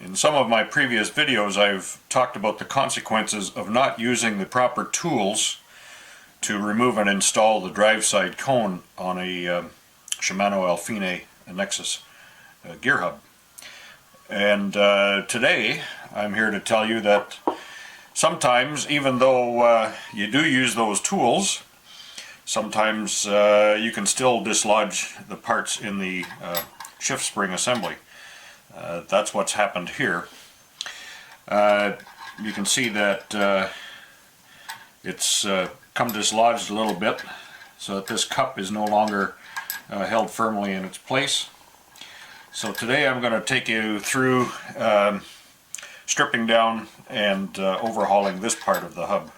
In some of my previous videos I've talked about the consequences of not using the proper tools to remove and install the drive side cone on a Shimano Alfine Nexus gear hub. And today I'm here to tell you that sometimes, even though you do use those tools, sometimes you can still dislodge the parts in the shift spring assembly. That's what's happened here. You can see that it's come dislodged a little bit, so that this cup is no longer held firmly in its place. So today I'm going to take you through stripping down and overhauling this part of the hub.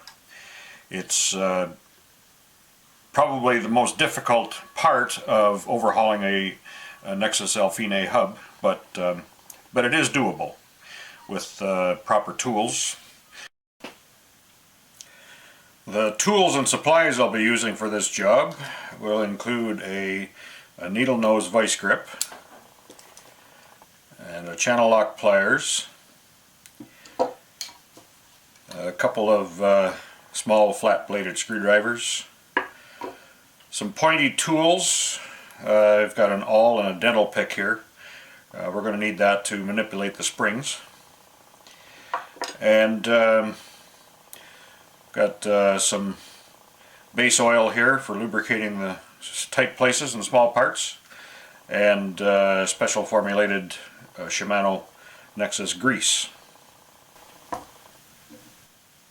It's probably the most difficult part of overhauling a Nexus Alfine hub, but it is doable with proper tools. The tools and supplies I'll be using for this job will include a needle nose vice grip and a channel lock pliers, a couple of small flat bladed screwdrivers, some pointy tools. I've got an awl and a dental pick here. We're going to need that to manipulate the springs. And got some base oil here for lubricating the tight places and small parts, and special formulated Shimano Nexus grease.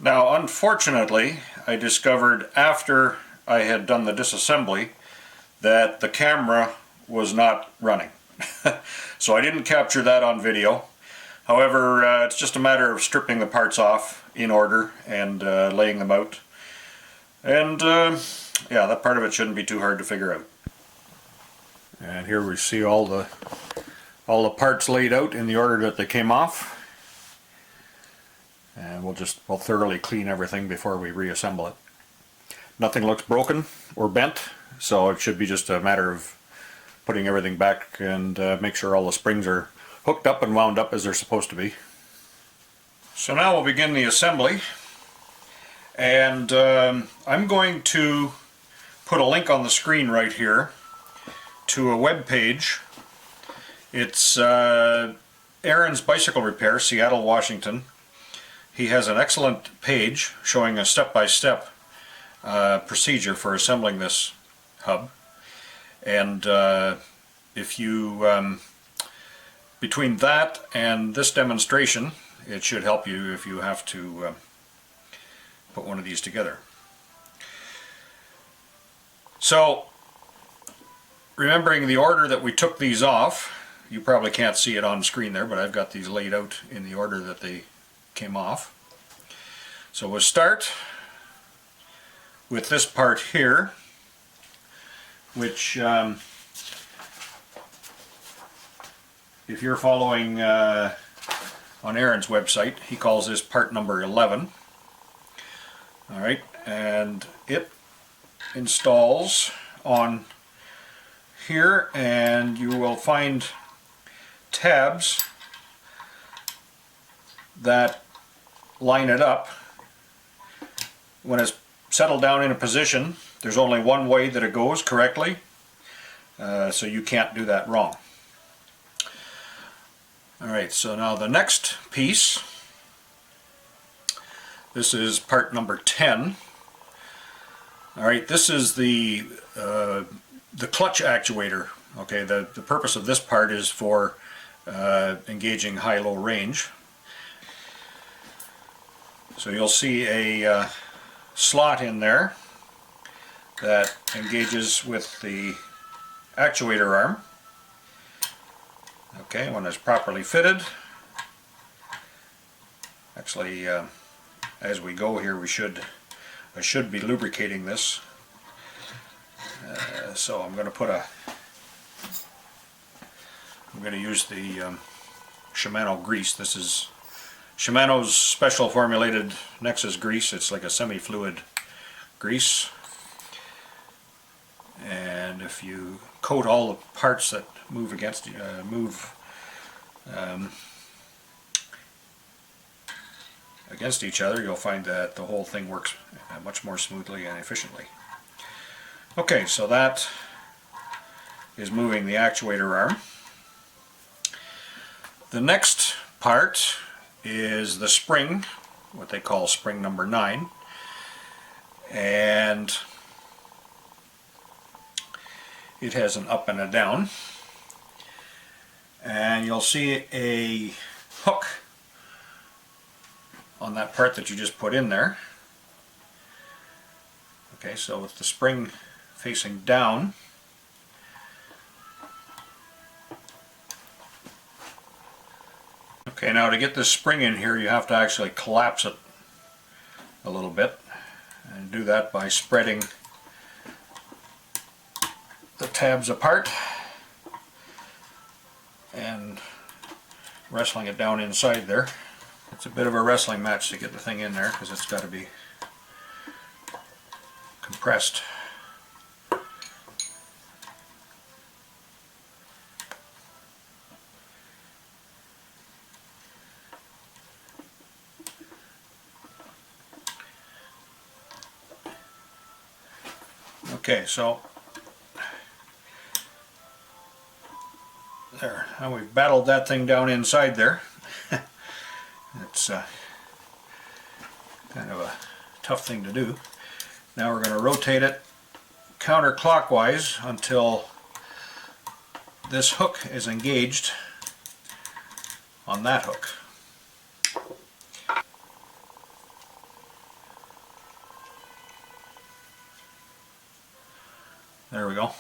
Now, unfortunately, I discovered after I had done the disassembly that the camera was not running. So I didn't capture that on video. However, it's just a matter of stripping the parts off in order and laying them out. And yeah, that part of it shouldn't be too hard to figure out. And here we see all the parts laid out in the order that they came off. And we'll thoroughly clean everything before we reassemble it. Nothing looks broken or bent, so it should be just a matter of putting everything back and make sure all the springs are hooked up and wound up as they're supposed to be. So now we'll begin the assembly, and I'm going to put a link on the screen right here to a web page. It's Aaron's Bicycle Repair, Seattle, Washington. He has an excellent page showing a step-by-step procedure for assembling this hub, and if you between that and this demonstration, it should help you if you have to put one of these together. So, remembering the order that we took these off, you probably can't see it on screen there, but I've got these laid out in the order that they came off. So we'll start with this part here, which if you're following on Aaron's website, he calls this part number 11. Alright, and it installs on here, and you will find tabs that line it up. When it's settled down in a position, there's only one way that it goes correctly, so you can't do that wrong. Alright, so now the next piece, this is part number 10. Alright, this is the clutch actuator. Okay, the purpose of this part is for engaging high-low range. So you'll see a slot in there that engages with the actuator arm. Okay, when it's properly fitted. Actually, as we go here, I should be lubricating this. So I'm going to use the Shimano grease. This is Shimano's special formulated Nexus grease. It's like a semi-fluid grease. And if you coat all the parts that move against against each other, you'll find that the whole thing works much more smoothly and efficiently. Okay, so that is moving the actuator arm. The next part is the spring, what they call spring number 9, and it has an up and a down, and you'll see a hook on that part that you just put in there. Okay, so with the spring facing down, okay, now to get this spring in here you have to actually collapse it a little bit, and do that by spreading the tabs apart and wrestling it down inside there. It's a bit of a wrestling match to get the thing in there because it's got to be compressed. Okay, so there, now we've battled that thing down inside there. It's kind of a tough thing to do. Now we're going to rotate it counterclockwise until this hook is engaged on that hook. There we go.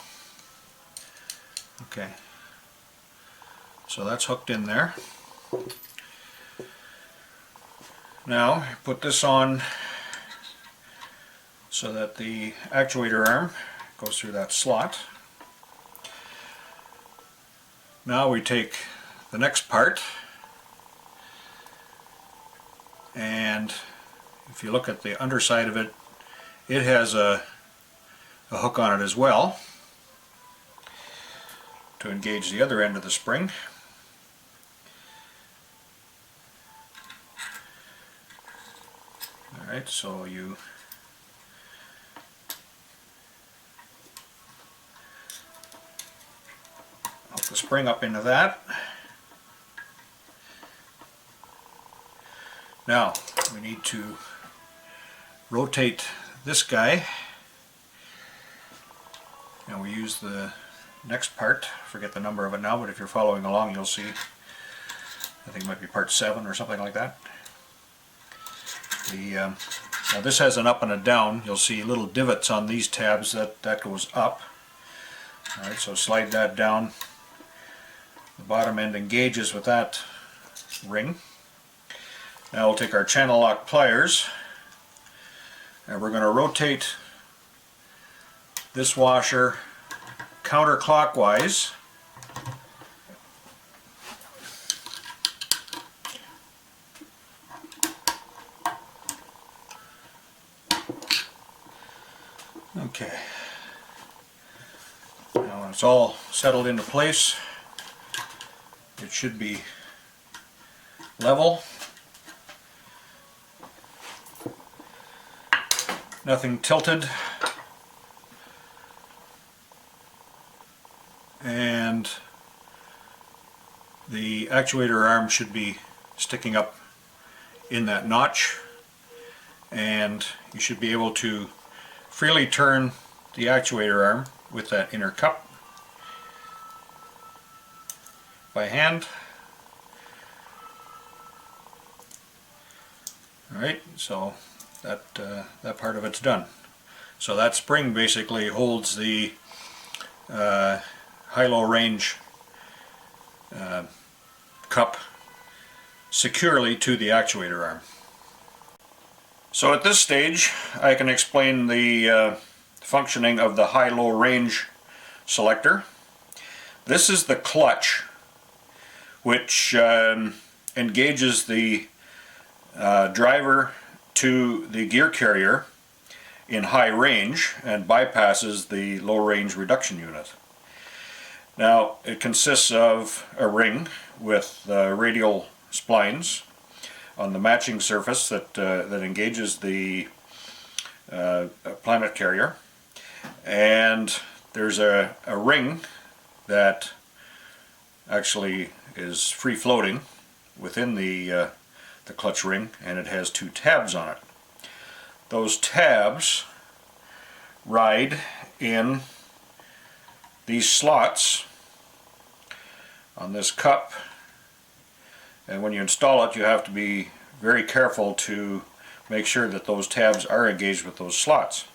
Okay, so that's hooked in there. Now put this on so that the actuator arm goes through that slot. Now we take the next part, and if you look at the underside of it, it has a hook on it as well to engage the other end of the spring. Alright, so you hook the spring up into that. Now we need to rotate this guy, and we use the next part. Forget the number of it now, but if you're following along you'll see, I think it might be part 7 or something like that. Now this has an up and a down. You'll see little divots on these tabs that goes up. Alright, so slide that down. The bottom end engages with that ring. Now we'll take our channel lock pliers and we're going to rotate this washer counterclockwise. Okay, now when it's all settled into place, it should be level, nothing tilted, and the actuator arm should be sticking up in that notch, and you should be able to freely turn the actuator arm with that inner cup by hand. Alright, so that part of it's done. So that spring basically holds the high-low range cup securely to the actuator arm. So at this stage I can explain the functioning of the high-low range selector. This is the clutch which engages the driver to the gear carrier in high range and bypasses the low range reduction unit. Now it consists of a ring with radial splines, on the matching surface that engages the planet carrier, and there's a ring that actually is free floating within the clutch ring, and it has two tabs on it. Those tabs ride in these slots on this cup, and when you install it you have to be very careful to make sure that those tabs are engaged with those slots.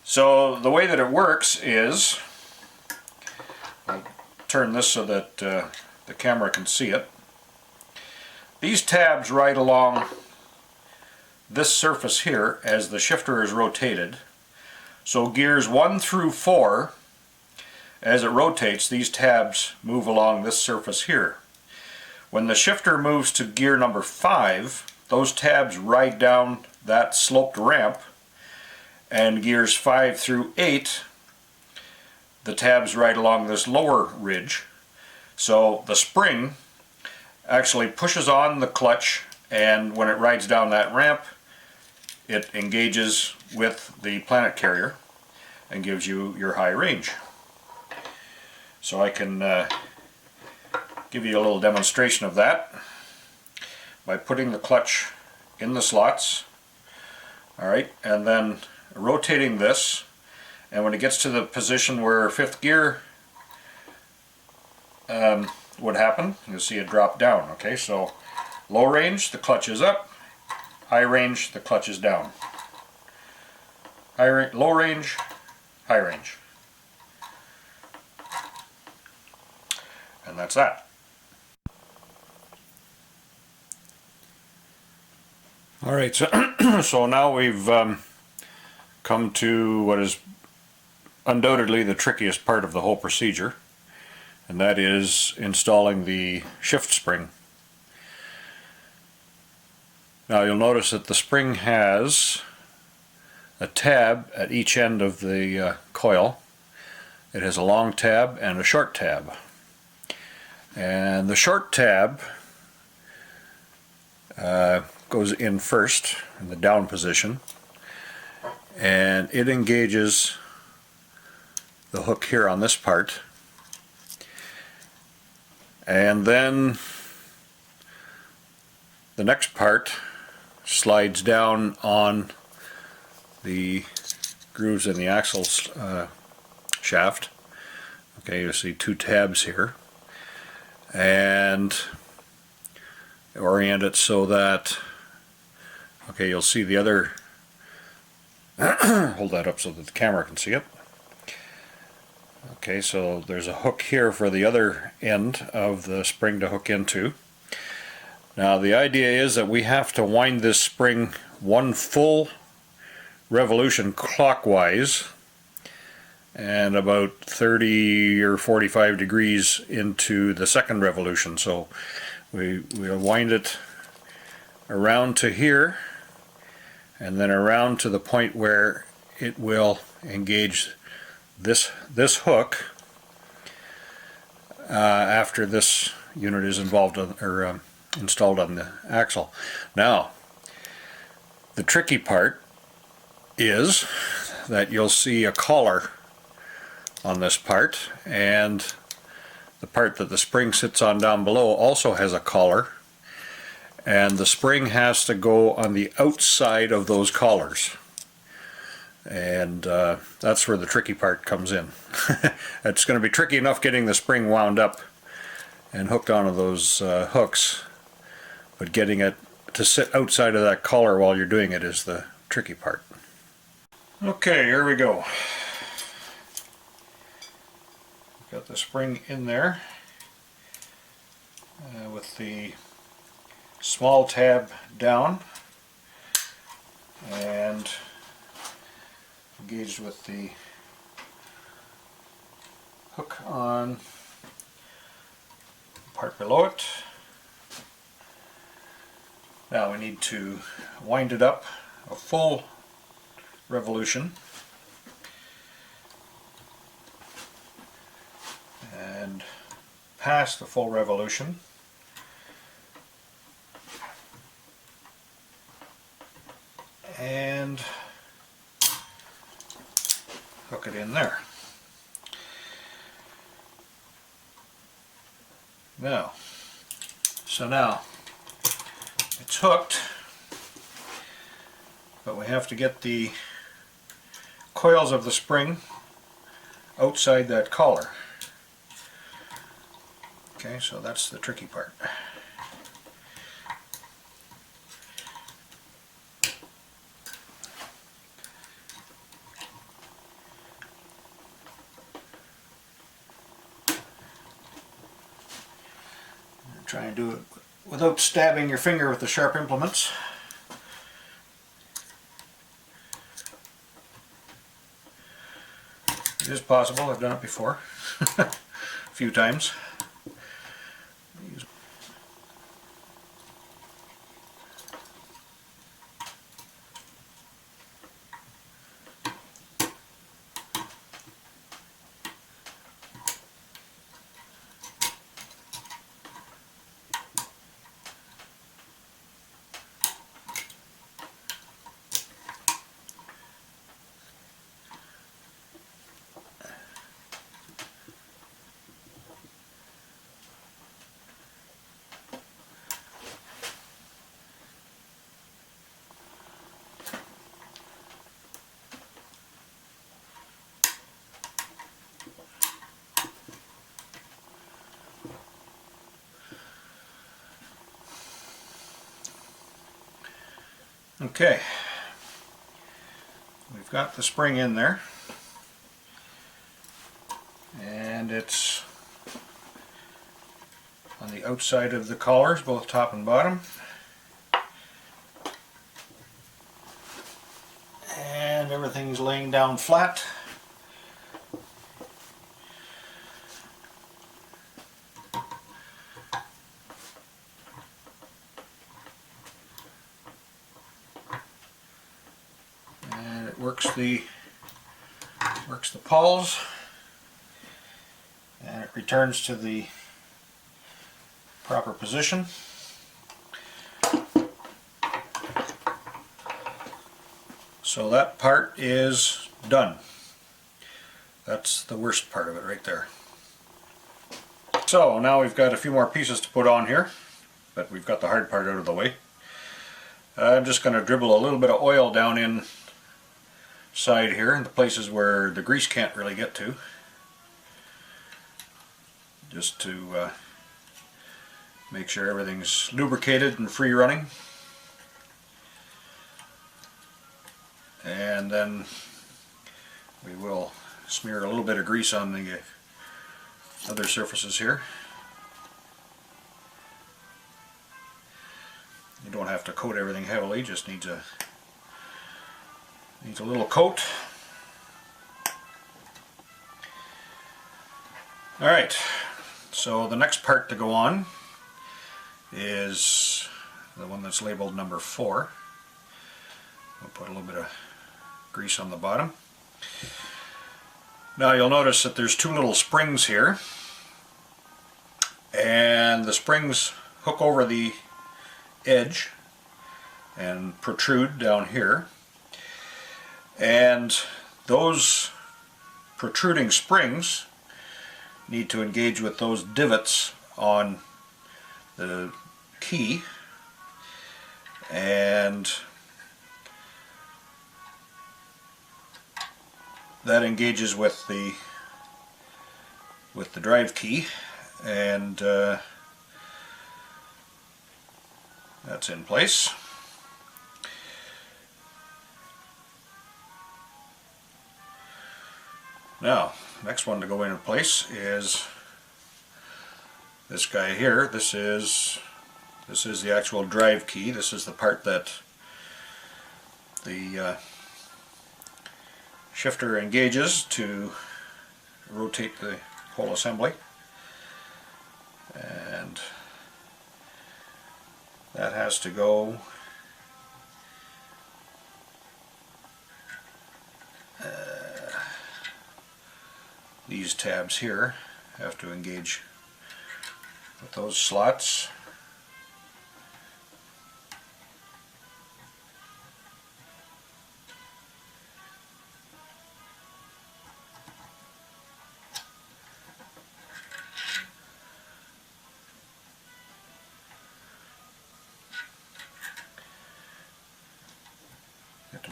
So the way that it works is, I'll turn this so that the camera can see it. These tabs ride along this surface here as the shifter is rotated. So gears 1 through 4, as it rotates, these tabs move along this surface here. When the shifter moves to gear number 5, those tabs ride down that sloped ramp, and gears 5 through 8, the tabs ride along this lower ridge. So the spring actually pushes on the clutch, and when it rides down that ramp, it engages with the planet carrier and gives you your high range. So I can give you a little demonstration of that by putting the clutch in the slots, alright, and then rotating this, and when it gets to the position where 5th gear would happen, you'll see it drop down. Okay, so low range, the clutch is up; high range, the clutch is down. Low range, high range. And that's that. Alright, so now we've come to what is undoubtedly the trickiest part of the whole procedure, and that is installing the shift spring. Now you'll notice that the spring has a tab at each end of the coil. It has a long tab and a short tab. And the short tab goes in first in the down position, and it engages the hook here on this part, and then the next part slides down on the grooves in the axle shaft. Okay, you see two tabs here, and orient it so that, okay, you'll see the other hold that up so that the camera can see it. Okay, so there's a hook here for the other end of the spring to hook into. Now the idea is that we have to wind this spring one full revolution clockwise and about 30 or 45 degrees into the second revolution. So we'll wind it around to here, and then around to the point where it will engage this hook after this unit is involved on, or installed on the axle. Now the tricky part is that you'll see a collar on this part, and the part that the spring sits on down below also has a collar, and the spring has to go on the outside of those collars, and that's where the tricky part comes in. It's going to be tricky enough getting the spring wound up and hooked onto those hooks, but getting it to sit outside of that collar while you're doing it is the tricky part. Okay, here we go. Got the spring in there with the small tab down and engaged with the hook on the part below it. Now we need to wind it up a full revolution and past the full revolution, and hook it in there. Now, it's hooked, but we have to get the coils of the spring outside that collar. Okay, so that's the tricky part. Try and do it without stabbing your finger with the sharp implements. It is possible, I've done it before, a few times. Okay, we've got the spring in there, and it's on the outside of the collars, both top and bottom, and everything's laying down flat. Works the pawls, and it returns to the proper position. So that part is done. That's the worst part of it right there. So now we've got a few more pieces to put on here, but we've got the hard part out of the way. I'm just going to dribble a little bit of oil down inside here in the places where the grease can't really get to, just to make sure everything's lubricated and free running. And then we will smear a little bit of grease on the other surfaces here. You don't have to coat everything heavily, just needs a little coat. Alright, so the next part to go on is the one that's labeled number 4. We'll put a little bit of grease on the bottom. Now you'll notice that there's two little springs here, and the springs hook over the edge and protrude down here, and those protruding springs need to engage with those divots on the key, and that engages with the drive key, and that's in place. Now, next one to go in place is this guy here. This is the actual drive key. This is the part that the shifter engages to rotate the whole assembly, and that has to go these tabs here have to engage with those slots.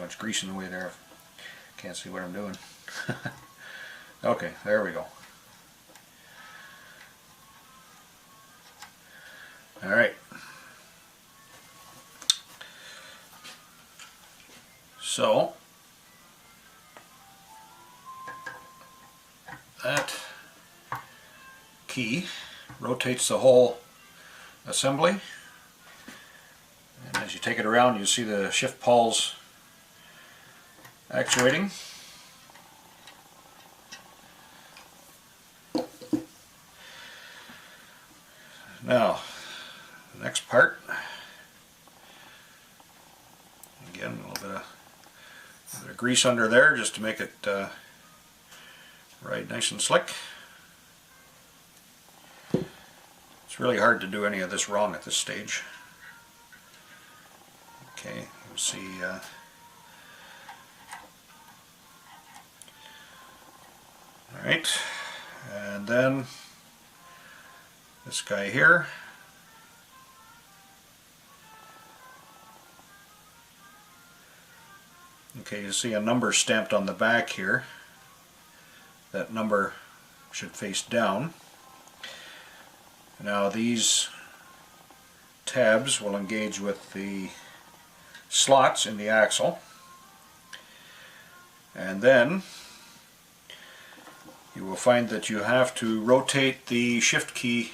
much grease in the way there. Can't see what I'm doing. Okay, there we go. Alright. So, that key rotates the whole assembly, and as you take it around you see the shift pawls actuating. Now, the next part, again a little bit of grease under there just to make it ride nice and slick. It's really hard to do any of this wrong at this stage. Okay, you see alright, and then this guy here. Okay, you see a number stamped on the back here. That number should face down. Now these tabs will engage with the slots in the axle, and then you will find that you have to rotate the shift key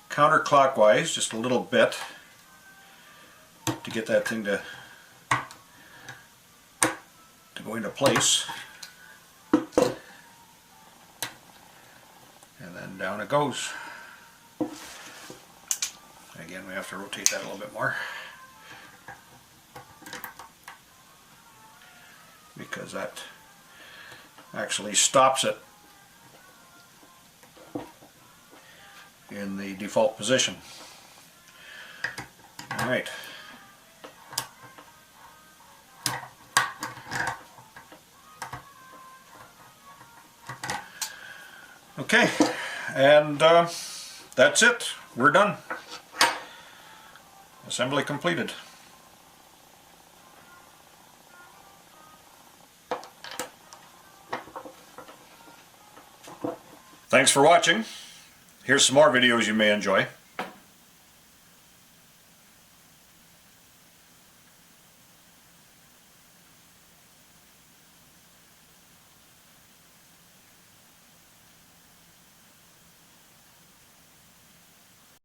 counterclockwise just a little bit to get that thing to go into place, and then down it goes. Again, we have to rotate that a little bit more because that actually stops it in the default position. Alright. Okay, and that's it. We're done. Assembly completed. Thanks for watching. Here's some more videos you may enjoy.